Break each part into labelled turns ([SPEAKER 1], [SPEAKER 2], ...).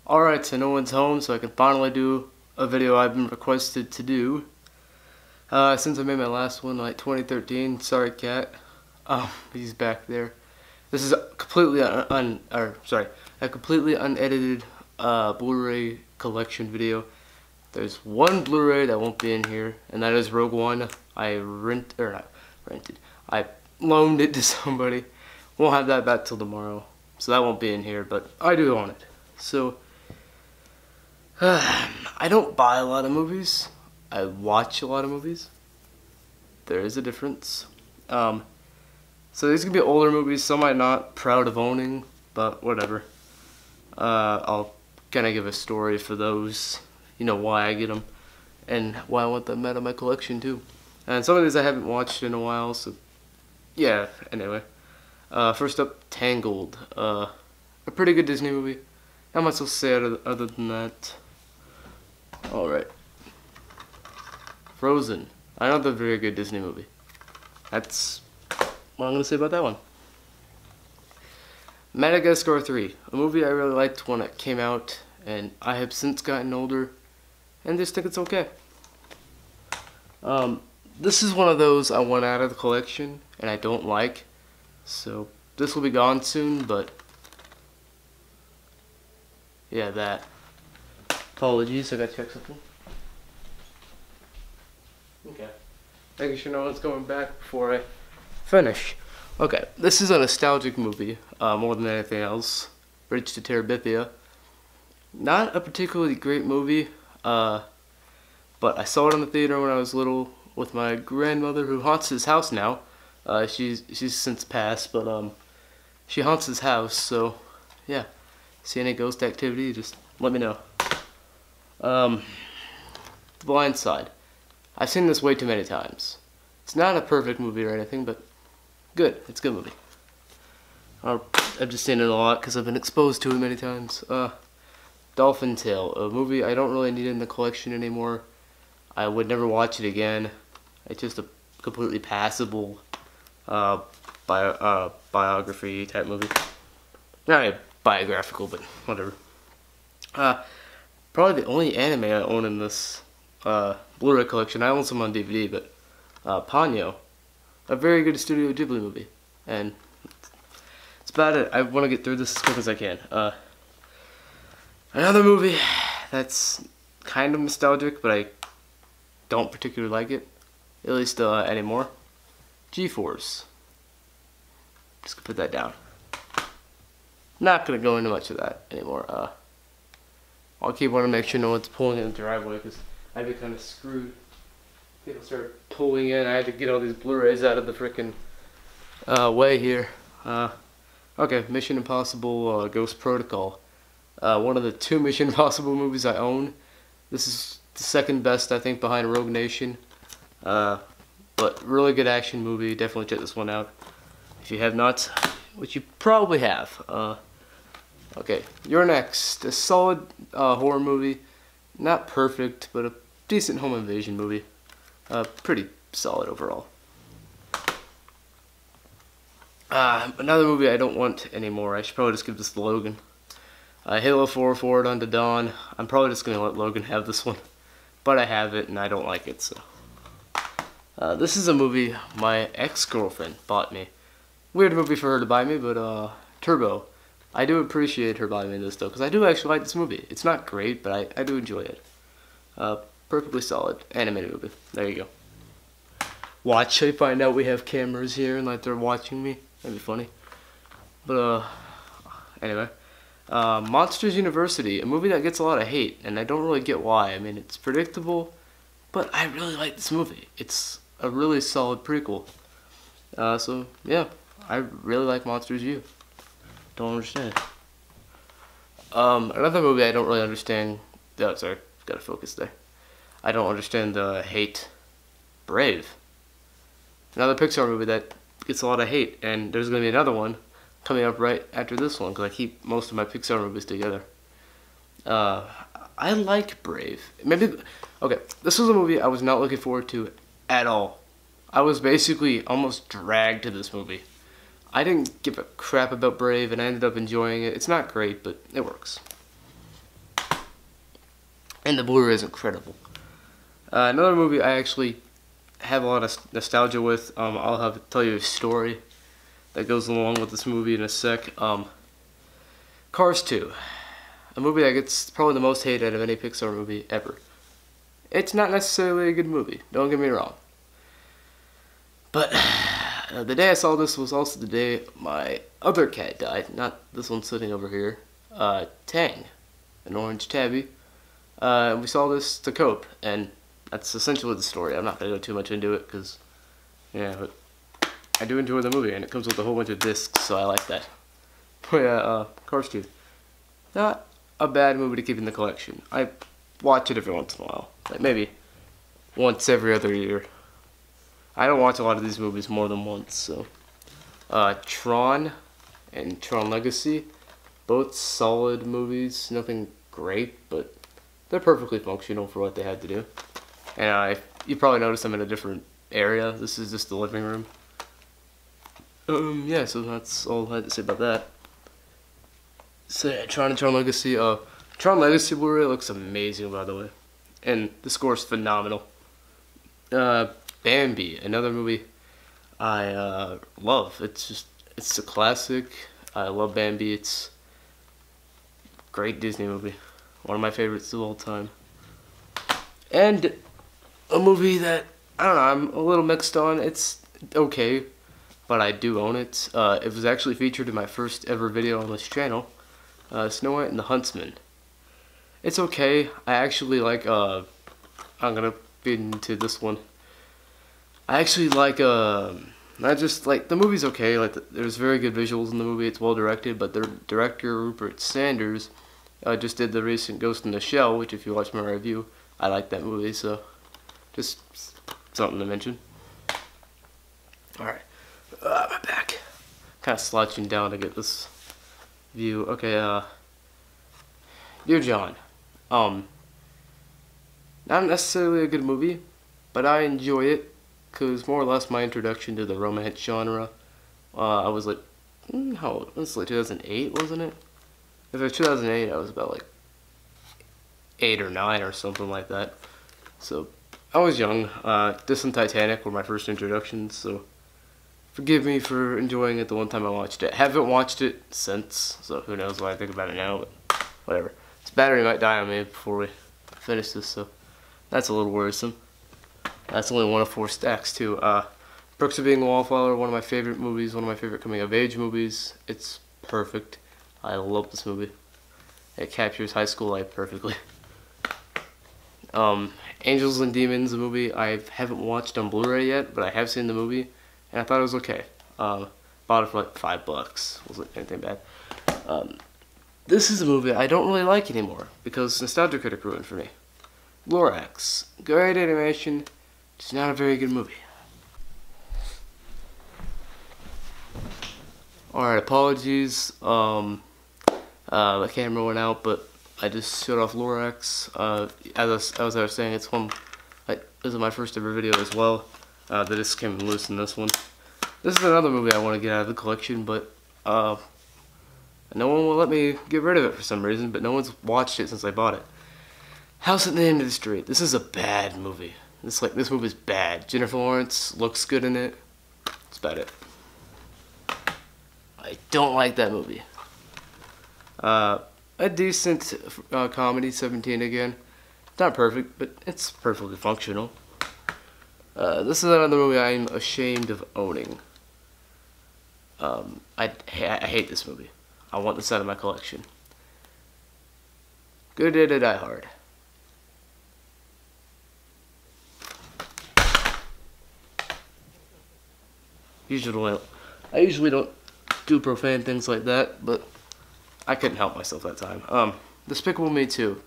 [SPEAKER 1] Alright, so no one's home, so I can finally do a video I've been requested to do. Since I made my last one, like 2013, sorry cat. He's back there. This is a completely completely unedited Blu-ray collection video. There's one Blu-ray that won't be in here, and that is Rogue One. I I loaned it to somebody. Won't have that back till tomorrow, so that won't be in here, but I do own it. So, I don't buy a lot of movies. I watch a lot of movies. There is a difference. So these can be older movies, some I'm not proud of owning, but whatever. I'll kind of give a story for those, you know, why I get them, and why I want them out of my collection too. And some of these I haven't watched in a while, so yeah, anyway. First up, Tangled. A pretty good Disney movie. Not much to say other than that. Alright. Frozen. Another very good Disney movie. That's what I'm going to say about that one. Madagascar 3. A movie I really liked when it came out, and I have since gotten older, and just think it's okay. This is one of those I want out of the collection, and I don't like. So, this will be gone soon, but yeah, that. Apologies, I gotta check something. Okay. Making sure no one's going back before I finish. Okay, this is a nostalgic movie, more than anything else. Bridge to Terabithia. Not a particularly great movie, but I saw it in the theater when I was little with my grandmother, who haunts his house now. She's since passed, but she haunts his house, so yeah. See any ghost activity, just let me know. The Blind Side. I've seen this way too many times. It's not a perfect movie or anything, but good. It's a good movie. I've just seen it a lot because I've been exposed to it many times. Dolphin Tale, a movie I don't really need in the collection anymore. I would never watch it again. It's just a completely passable biography type movie. Not biographical, but whatever. Probably the only anime I own in this Blu-ray collection. I own some on DVD, but Ponyo, a very good Studio Ghibli movie, and that's about it. I want to get through this as quick as I can. Another movie that's kind of nostalgic, but I don't particularly like it, at least anymore. G-Force. Just gonna put that down. Not gonna go into much of that anymore. I'll keep wanting to make sure no one's pulling in the driveway, because I'd be kind of screwed. People start pulling in. I had to get all these Blu-rays out of the frickin' way here. Okay, Mission Impossible Ghost Protocol. One of the 2 Mission Impossible movies I own. This is the second best, I think, behind Rogue Nation. But really good action movie. Definitely check this one out if you have not, which you probably have. Okay, You're Next. A solid horror movie. Not perfect, but a decent home invasion movie. Pretty solid overall. Another movie I don't want anymore. I should probably just give this to Logan. Halo 4 Forward Unto Dawn. I'm probably just going to let Logan have this one. But I have it, and I don't like it, so. This is a movie my ex-girlfriend bought me. Weird movie for her to buy me, but Turbo. I do appreciate her buying me this, though, because I do actually like this movie. It's not great, but I do enjoy it. Perfectly solid animated movie. There you go. Watch, I find out we have cameras here and like they're watching me. That'd be funny. But anyway, Monsters University, a movie that gets a lot of hate, and I don't really get why. I mean, it's predictable, but I really like this movie. It's a really solid prequel. So yeah, I really like Monsters U. Don't understand. Another movie I don't really understand. Oh, sorry, gotta focus there. I don't understand the hate. Brave. Another Pixar movie that gets a lot of hate, and there's gonna be another one coming up right after this one, because I keep most of my Pixar movies together. I like Brave. Maybe, okay, this was a movie I was not looking forward to at all. I was basically almost dragged to this movie. I didn't give a crap about Brave, and I ended up enjoying it. It's not great, but it works. and the Blu-ray is incredible. Another movie I actually have a lot of nostalgia with. I'll have to tell you a story that goes along with this movie in a sec. Cars 2, a movie that gets probably the most hate out of any Pixar movie ever. It's not necessarily a good movie, don't get me wrong. But the day I saw this was also the day my other cat died. Not this one sitting over here. Tang, an orange tabby. We saw this to cope, and that's essentially the story. I'm not going to go too much into it, because, yeah, but I do enjoy the movie, and it comes with a whole bunch of discs, so I like that. But yeah, Cars 2. Not a bad movie to keep in the collection. I watch it every once in a while. Like, maybe once every other year. I don't watch a lot of these movies more than once, so. Tron and Tron Legacy. Both solid movies. Nothing great, but they're perfectly functional for what they had to do. And you probably noticed I'm in a different area. This is just the living room. Yeah, so that's all I had to say about that. So yeah, Tron and Tron Legacy. Tron Legacy Blu-ray looks amazing, by the way. And the score is phenomenal. Bambi, another movie I love. It's a classic. I love Bambi. It's a great Disney movie. One of my favorites of all time. And a movie that, I don't know, I'm a little mixed on. It's okay, but I do own it. It was actually featured in my first ever video on this channel. Snow White and the Huntsman. It's okay. I actually like, I'm gonna get into this one. I actually like, I just like, the movie's okay. Like, there's very good visuals in the movie. It's well directed, but the director, Rupert Sanders, just did the recent Ghost in the Shell, which if you watch my review, I like that movie, so just something to mention. Alright, my back. Kind of slouching down to get this view. Okay, Dear John. Not necessarily a good movie, but I enjoy it, because more or less my introduction to the romance genre. I was like, how old? It was like 2008, wasn't it? If it was 2008, I was about like 8 or 9 or something like that. So I was young. This and Titanic were my first introductions, so forgive me for enjoying it the one time I watched it. Haven't watched it since, so who knows what I think about it now, but whatever. This battery might die on me before we finish this, so that's a little worrisome. That's only one of 4 stacks too. Perks of Being a Wallflower, one of my favorite movies, one of my favorite coming of age movies. It's perfect. I love this movie. It captures high school life perfectly. Angels and Demons, a movie I haven't watched on Blu-ray yet, but I have seen the movie, and I thought it was okay. Bought it for like $5. Wasn't anything bad. This is a movie I don't really like anymore, because Nostalgia Critic ruined for me. Lorax. Great animation, just not a very good movie. Alright, apologies. The camera went out, but I just shut off Lorax. As I was saying, it's one. This is my first ever video as well. The disc came loose in this one. This is another movie I want to get out of the collection, but no one will let me get rid of it for some reason. But no one's watched it since I bought it. House at the End of the Street. This is a bad movie. This movie's bad. Jennifer Lawrence looks good in it. That's about it. I don't like that movie. A decent comedy, 17 again. Not perfect, but it's perfectly functional. This is another movie I'm ashamed of owning. I hate this movie. I want this out of my collection. Good Day to Die Hard. I usually don't do profane things like that, but I couldn't help myself that time. Despicable Me 2.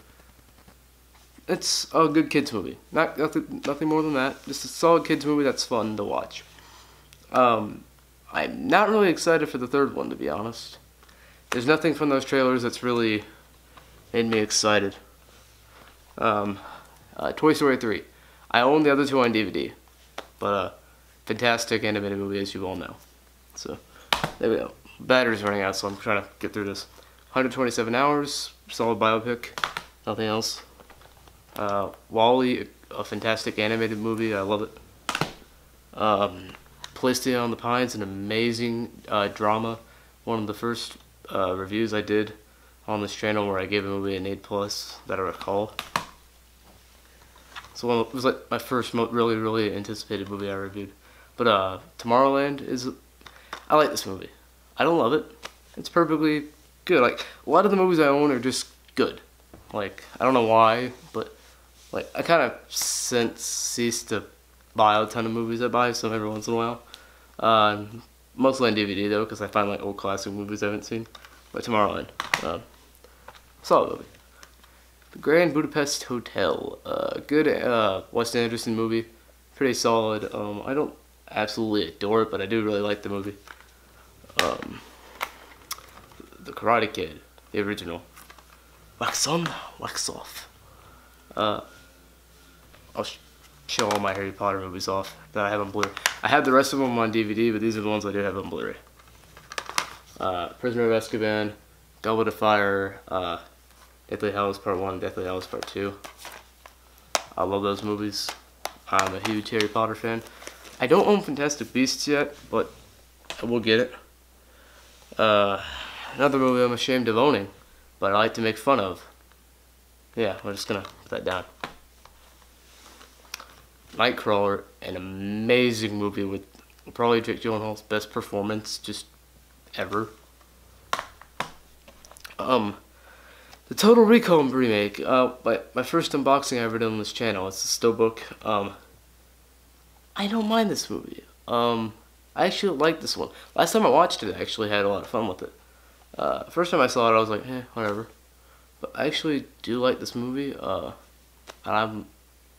[SPEAKER 1] It's a good kids movie. Nothing more than that. Just a solid kids movie that's fun to watch. I'm not really excited for the third one, to be honest. There's nothing from those trailers that's really made me excited. Toy Story 3. I own the other 2 on DVD, but fantastic animated movie, as you all know. So there we go. Battery's running out, so I'm trying to get through this. 127 hours, solid biopic, nothing else. Wall-E, a fantastic animated movie. I love it. Playstay on the Pines, an amazing drama. One of the first reviews I did on this channel where I gave a movie an 8+ that I recall. So it was like my first really anticipated movie I reviewed. But Tomorrowland is, I like this movie. I don't love it. It's perfectly good. Like, a lot of the movies I own are just good. Like, I don't know why, but like I kind of ceased to buy a ton of movies. I buy some every once in a while. Mostly on DVD though, because I find like old classic movies I haven't seen. But Tomorrowland, solid movie. The Grand Budapest Hotel, good Wes Anderson movie, pretty solid. I don't absolutely adore it, but I do really like the movie. The Karate Kid, the original. Wax on, wax off. I'll show all my Harry Potter movies off that I have on Blu-ray. I have the rest of them on DVD, but these are the ones I do have on Blu-ray. Prisoner of Azkaban, Goblet of Fire, Deathly Hallows Part 1, Deathly Hallows Part 2. I love those movies. I'm a huge Harry Potter fan. I don't own Fantastic Beasts yet, but I will get it. Another movie I'm ashamed of owning, but I like to make fun of. Yeah, we're just gonna put that down. Nightcrawler, an amazing movie with probably Jake Gyllenhaal's best performance just ever. The Total Recall remake, my first unboxing I ever did on this channel. It's a Steelbook. I don't mind this movie. I actually like this one. Last time I watched it, I actually had a lot of fun with it. First time I saw it, I was like, whatever. But I actually do like this movie. And I'm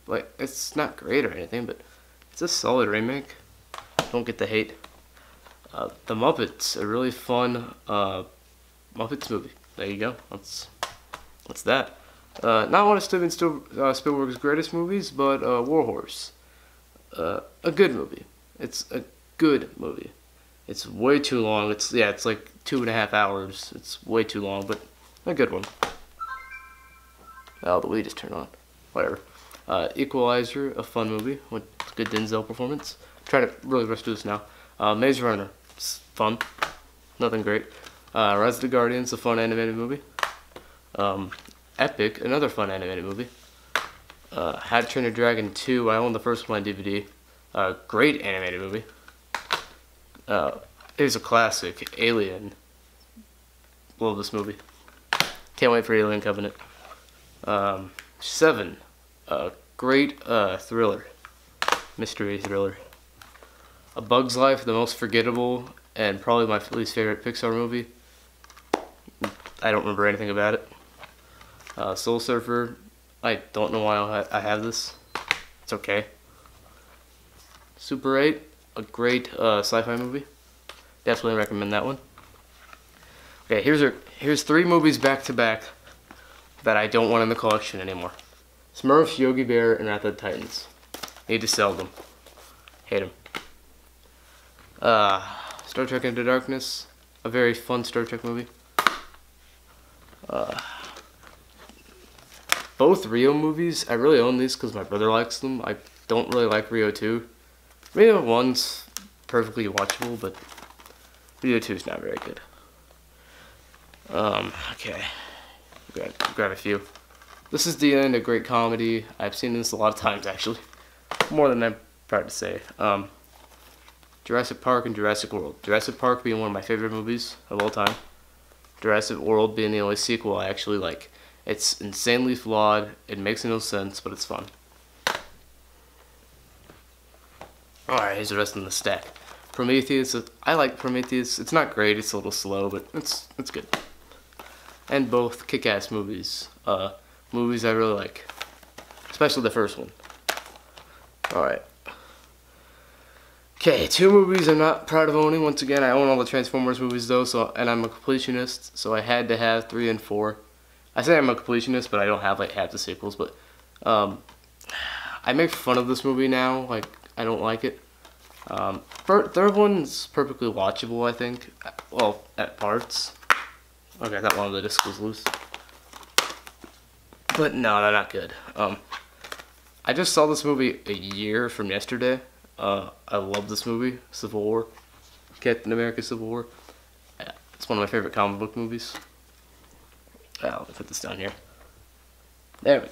[SPEAKER 1] like, it's not great or anything, but it's a solid remake. Don't get the hate. The Muppets, a really fun Muppets movie. There you go. That's that. Not one of Steven Spielberg's greatest movies, but War Horse. A good movie. It's a good movie. It's way too long. It's like 2.5 hours. It's way too long, but a good one. Oh, the weed just turned on. Whatever. Equalizer, a fun movie with good Denzel performance. I'm trying to really rush through this now. Maze Runner, it's fun. Nothing great. Rise of the Guardians, a fun animated movie. Epic, another fun animated movie. How to Train Your Dragon 2, I own the first one on DVD. Great animated movie. It was a classic. Alien. Love this movie. Can't wait for Alien Covenant. 7. Great thriller. Mystery thriller. A Bug's Life, the most forgettable and probably my least favorite Pixar movie. I don't remember anything about it. Soul Surfer. I don't know why I have this. It's okay. Super 8, a great sci-fi movie. Definitely recommend that one. Okay, here's 3 movies back to back that I don't want in the collection anymore. Smurfs, Yogi Bear, and Wrath of the Titans. Need to sell them. Hate them. Star Trek Into Darkness, a very fun Star Trek movie. Both Rio movies, I really own these because my brother likes them. I don't really like Rio 2. Rio 1's perfectly watchable, but Rio 2 is not very good. Okay. Grab a few. This is the end, a great comedy. I've seen this a lot of times, actually. More than I'm proud to say. Jurassic Park and Jurassic World. Jurassic Park being one of my favorite movies of all time. Jurassic World being the only sequel I actually like. It's insanely flawed. It makes no sense, but it's fun. Alright, here's the rest of the stack. Prometheus. I like Prometheus. It's not great. It's a little slow, but it's good. And both kick-ass movies. Movies I really like. Especially the first one. Alright. Okay, 2 movies I'm not proud of owning. Once again, I own all the Transformers movies though, and I'm a completionist, so I had to have 3 and 4. I say I'm a completionist, but I don't have like half the sequels, but I make fun of this movie now, like I don't like it. Third one's perfectly watchable, I think. Well, at parts. Okay, I thought one of the discs was loose. But no, they're not good. I just saw this movie a year from yesterday. I love this movie, Civil War. Captain America Civil War. It's one of my favorite comic book movies. Let me put this down here. There we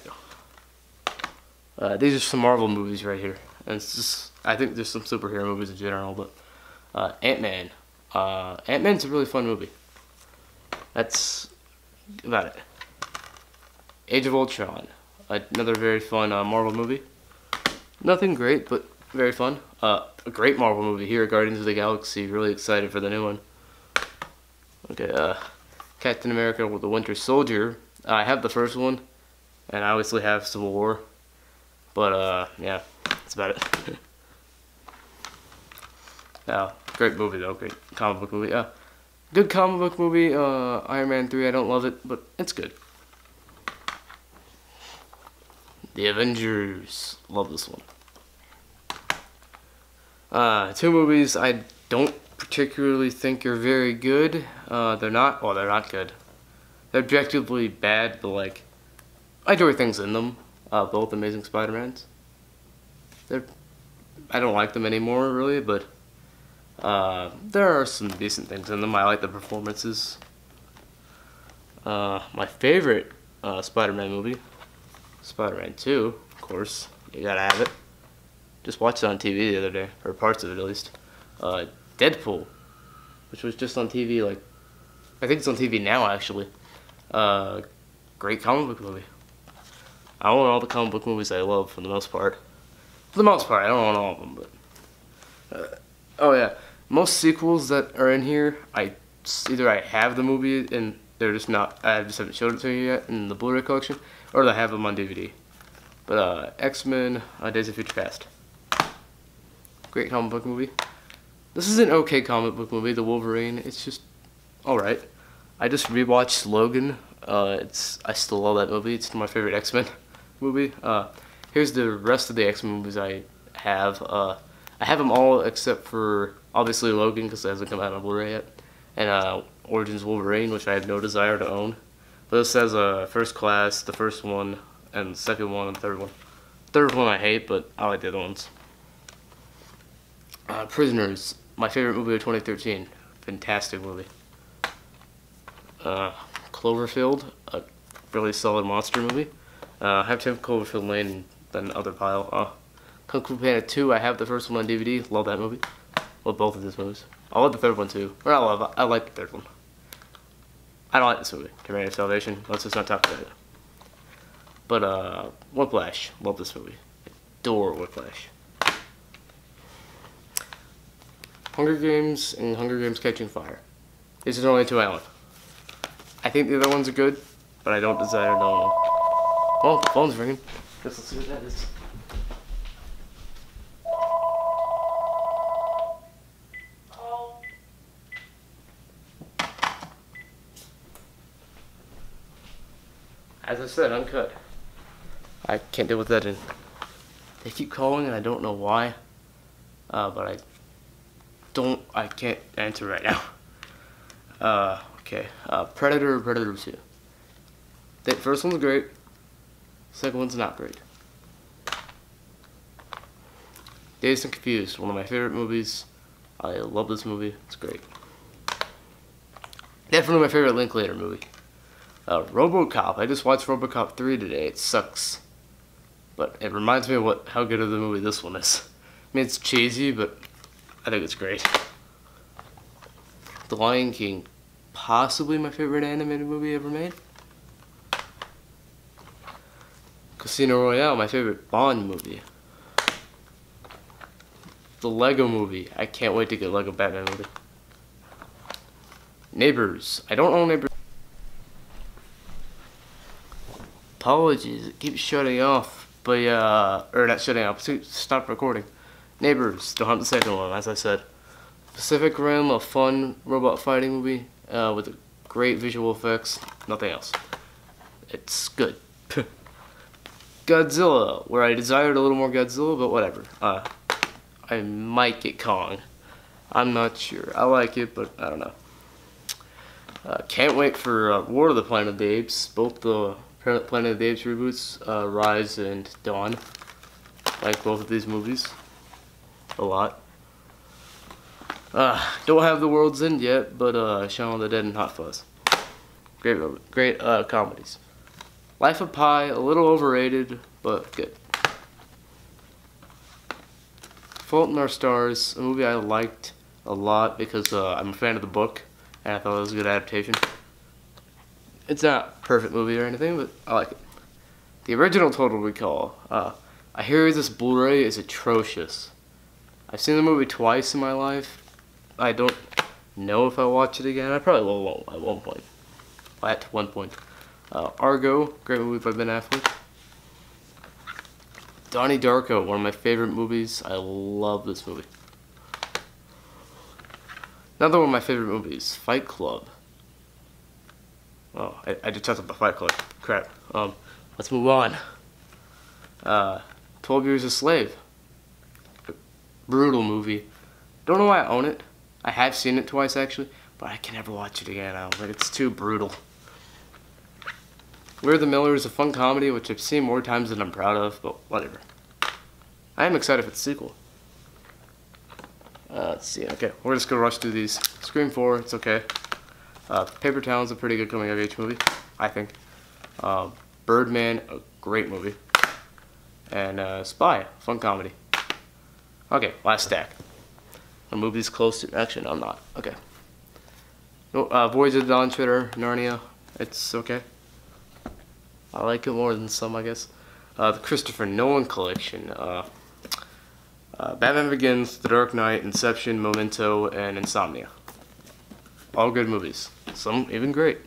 [SPEAKER 1] go. These are some Marvel movies right here. And it's just, I think there's some superhero movies in general, but Ant-Man. Ant-Man's a really fun movie. That's about it. Age of Ultron. Another very fun Marvel movie. Nothing great, but very fun. A great Marvel movie here, Guardians of the Galaxy. Really excited for the new one. Okay, Captain America with the Winter Soldier. I have the first one, and I obviously have Civil War. But, yeah, that's about it. Great movie, though. Great comic book movie. Good comic book movie. Iron Man 3, I don't love it, but it's good. The Avengers. Love this one. Two movies I don't particularly think are very good. They're not good. They're objectively bad, but like, I enjoy things in them. Both Amazing Spider-Mans. I don't like them anymore, really, but there are some decent things in them. I like the performances. My favorite Spider-Man movie, Spider-Man 2, of course. You gotta have it. Just watched it on TV the other day, or parts of it at least. Deadpool, which was just on TV, like, I think it's on TV now, actually. Great comic book movie. I own all the comic book movies I love, for the most part. For the most part, I don't own all of them, but... oh yeah, most sequels that are in here, either I have the movie and they're just not, I just haven't showed it to you yet in the Blu-ray collection, or I have them on DVD. But X-Men, Days of Future Past. Great comic book movie. This is an okay comic book movie, The Wolverine. It's just alright. I just rewatched Logan. I still love that movie. It's my favorite X-Men movie. Here's the rest of the X-Men movies I have. I have them all except for, obviously, Logan, because it hasn't come out on Blu-ray yet. And Origins Wolverine, which I have no desire to own. But this has First Class, the first one, and the second one, and the third one. Third one I hate, but I like the other ones. Prisoners, my favorite movie of 2013. Fantastic movie. Cloverfield, a really solid monster movie. I have to have Cloverfield Lane, then other pile. Kung Fu Panda 2, I have the first one on DVD. Love that movie. Love both of these movies. I love the third one too. Or I like the third one. I don't like this movie, Command of Salvation. Let's just not talk about it. But Whiplash, love this movie. Adore Whiplash. Hunger Games and Hunger Games Catching Fire. These are the only two I own. I think the other ones are good, but I don't desire to own them. Oh, the phone's ringing. Guess let's see what that is. As I said, uncut. I can't deal with that. They keep calling and I don't know why. But I can't answer right now. Okay. Predator or Predator 2. The first one's great. Second one's not great. Dazed and Confused, one of my favorite movies. I love this movie. It's great. Definitely my favorite Linklater movie. RoboCop. I just watched RoboCop 3 today. It sucks. But it reminds me of how good of the movie this one is. I mean, it's cheesy, but I think it's great. The Lion King. Possibly my favorite animated movie ever made. Casino Royale, my favorite Bond movie. The Lego Movie. I can't wait to get a Lego Batman movie. Neighbors. I don't own Neighbors. Apologies, it keeps shutting off, but or not shutting off, stop recording. Neighbors, don't have the second one, as I said. Pacific Rim, a fun robot fighting movie with great visual effects, nothing else. It's good. Godzilla, where I desired a little more Godzilla, but whatever. I might get Kong. I'm not sure. I like it, but I don't know. Can't wait for War of the Planet of the Apes, both the Planet of the Apes reboots, Rise and Dawn. I like both of these movies a lot. Don't have The World's End yet, but Shaun of the Dead and Hot Fuzz. Great comedies. Life of Pi, a little overrated, but good. Fault in Our Stars, a movie I liked a lot because I'm a fan of the book, and I thought it was a good adaptation. It's not a perfect movie or anything, but I like it. The original Total Recall. I hear this Blu-ray is atrocious. I've seen the movie twice in my life. I don't know if I'll watch it again. I probably will at one point. At one point. Argo, great movie by Ben Affleck. Donnie Darko, one of my favorite movies. I love this movie. Another one of my favorite movies, Fight Club. Oh, I just talked about Fight Club. Crap. Let's move on. 12 Years a Slave. Brutal movie. Don't know why I own it. I have seen it twice actually, but I can never watch it again. I don't think it's too brutal. We're the Millers, a fun comedy which I've seen more times than I'm proud of, but whatever. I am excited for the sequel. Let's see. Okay, we're just gonna rush through these. Scream 4, it's okay. Paper Towns, a pretty good coming of age movie, I think. Birdman, a great movie. And Spy, fun comedy. Okay, last stack. I'll move these close to. Actually, no, I'm not. Okay. No, Voyage of the Dawn Treader, Narnia. It's okay. I like it more than some, I guess. The Christopher Nolan collection. Batman Begins, The Dark Knight, Inception, Memento, and Insomnia. All good movies. Some even great.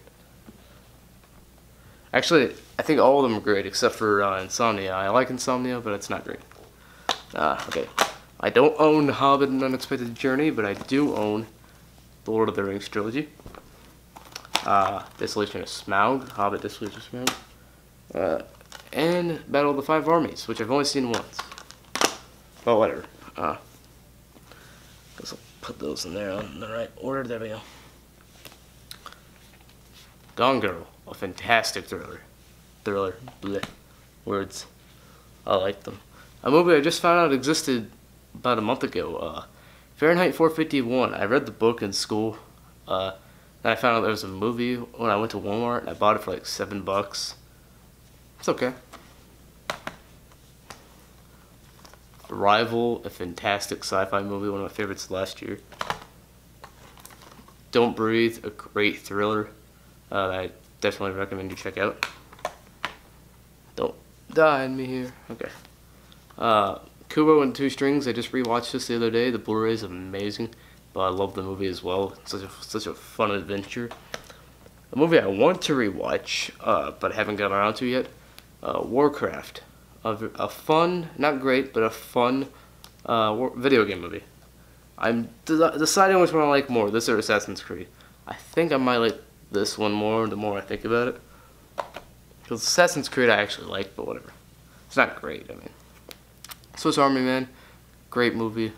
[SPEAKER 1] Actually, I think all of them are great except for Insomnia. I like Insomnia, but it's not great. Okay. I don't own Hobbit and Unexpected Journey, but I do own the Lord of the Rings trilogy. Desolation of Smaug, Hobbit Desolation of Smaug. And Battle of the Five Armies, which I've only seen once. But whatever. Guess I'll put those in there in the right order. There we go. Gone Girl, a fantastic thriller. Blech. Words. I like them. A movie I just found out existed about a month ago. Fahrenheit 451. I read the book in school. Then I found out there was a movie when I went to Walmart, and I bought it for like $7. It's okay. Arrival, a fantastic sci-fi movie, one of my favorites last year. Don't Breathe, a great thriller that I definitely recommend you check out. Don't die in me here. Okay. Kubo and Two Strings, I just rewatched this the other day. The Blu-ray is amazing, but I love the movie as well. It's such a fun adventure. A movie I want to rewatch, but haven't gotten around to yet. Warcraft. A fun, not great, but a fun video game movie. I'm deciding which one I like more, this or Assassin's Creed. I think I might like this one more the more I think about it. Because Assassin's Creed I actually like, but whatever. It's not great, I mean. Swiss Army Man, great movie.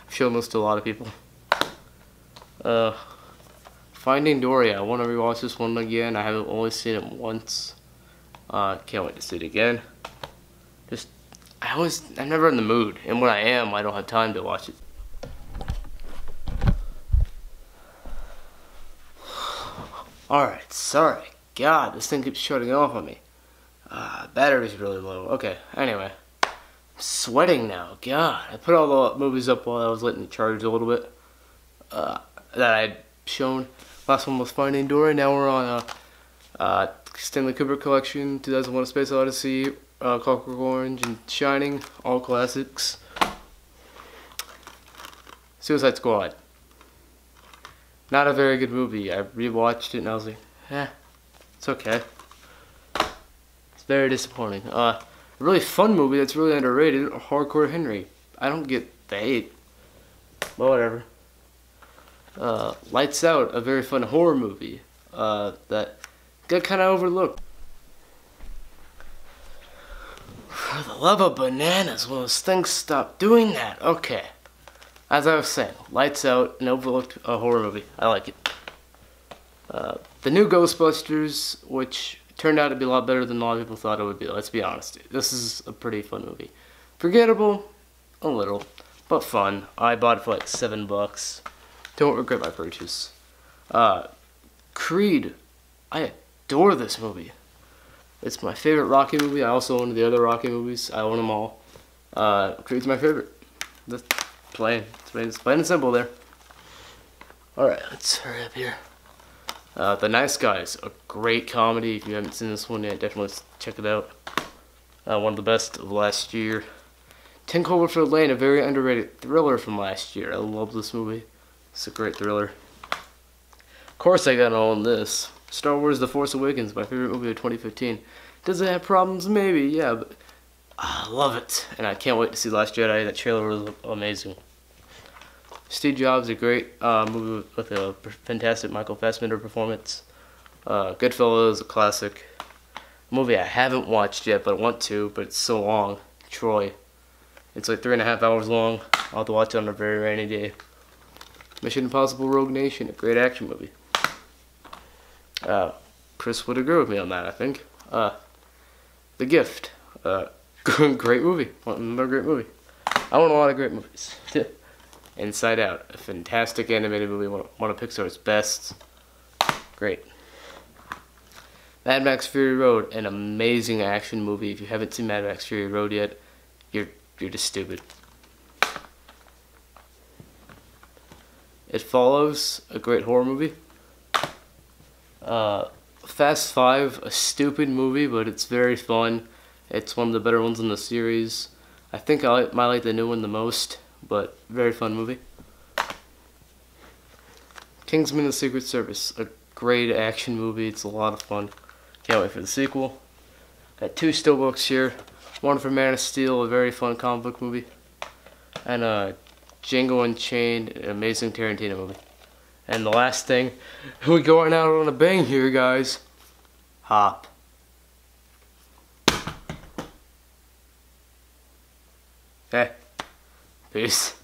[SPEAKER 1] I've shown this to a lot of people. Finding Dory, I want to rewatch this one again. I haven't only seen it once. Can't wait to see it again. I'm never in the mood, and when I am, I don't have time to watch it. Alright, sorry. God, this thing keeps shutting off on me. Battery's really low. Okay, anyway. I'm sweating now. God, I put all the movies up while I was letting it charge a little bit. That I'd shown. Last one was Finding Dory. Now we're on Stanley Kubrick collection, 2001: A Space Odyssey, Clockwork Orange, and Shining, all classics. Suicide Squad. Not a very good movie. I rewatched it and I was like, it's okay. It's very disappointing. A really fun movie that's really underrated, Hardcore Henry. I don't get the hate, but whatever. Lights Out, a very fun horror movie that got kind of overlooked. For the love of bananas, when those things stop doing that. Okay. As I was saying, Lights Out, an overlooked horror movie. I like it. The new Ghostbusters, which Turned out to be a lot better than a lot of people thought it would be. Let's be honest. This is a pretty fun movie. Forgettable, a little, but fun. I bought it for like $7. Don't regret my purchase. Creed. I adore this movie. It's my favorite Rocky movie. I also own the other Rocky movies. I own them all. Creed's my favorite. That's plain. It's plain and simple there. Alright, let's hurry up here. The Nice Guys, a great comedy. If you haven't seen this one yet, definitely check it out. One of the best of last year. 10 Cloverfield Lane, a very underrated thriller from last year. I love this movie. It's a great thriller. Of course I gotta own this. Star Wars The Force Awakens, my favorite movie of 2015. Does it have problems? Maybe, yeah, but I love it. And I can't wait to see Last Jedi. That trailer was amazing. Steve Jobs, a great movie with a fantastic Michael Fassbender performance. Goodfellas, a classic. A movie I haven't watched yet, but I want to, but it's so long. Troy. It's like 3.5 hours long. I'll have to watch it on a very rainy day. Mission Impossible Rogue Nation, a great action movie. Chris would agree with me on that, I think. The Gift, great movie. Another great movie. I own a lot of great movies. Inside Out, a fantastic animated movie, one of Pixar's best. Great. Mad Max Fury Road, an amazing action movie. If you haven't seen Mad Max Fury Road yet, you're just stupid. It Follows, a great horror movie. Fast 5, a stupid movie, but it's very fun. It's one of the better ones in the series. I think I might like the new one the most, but very fun movie. Kingsman: The Secret Service, a great action movie. It's a lot of fun. Can't wait for the sequel. Got 2 steelbooks here. One for Man of Steel, a very fun comic book movie. And Django Unchained, an amazing Tarantino movie. And the last thing, we're going out on a bang here, guys. Hop. Okay. Peace.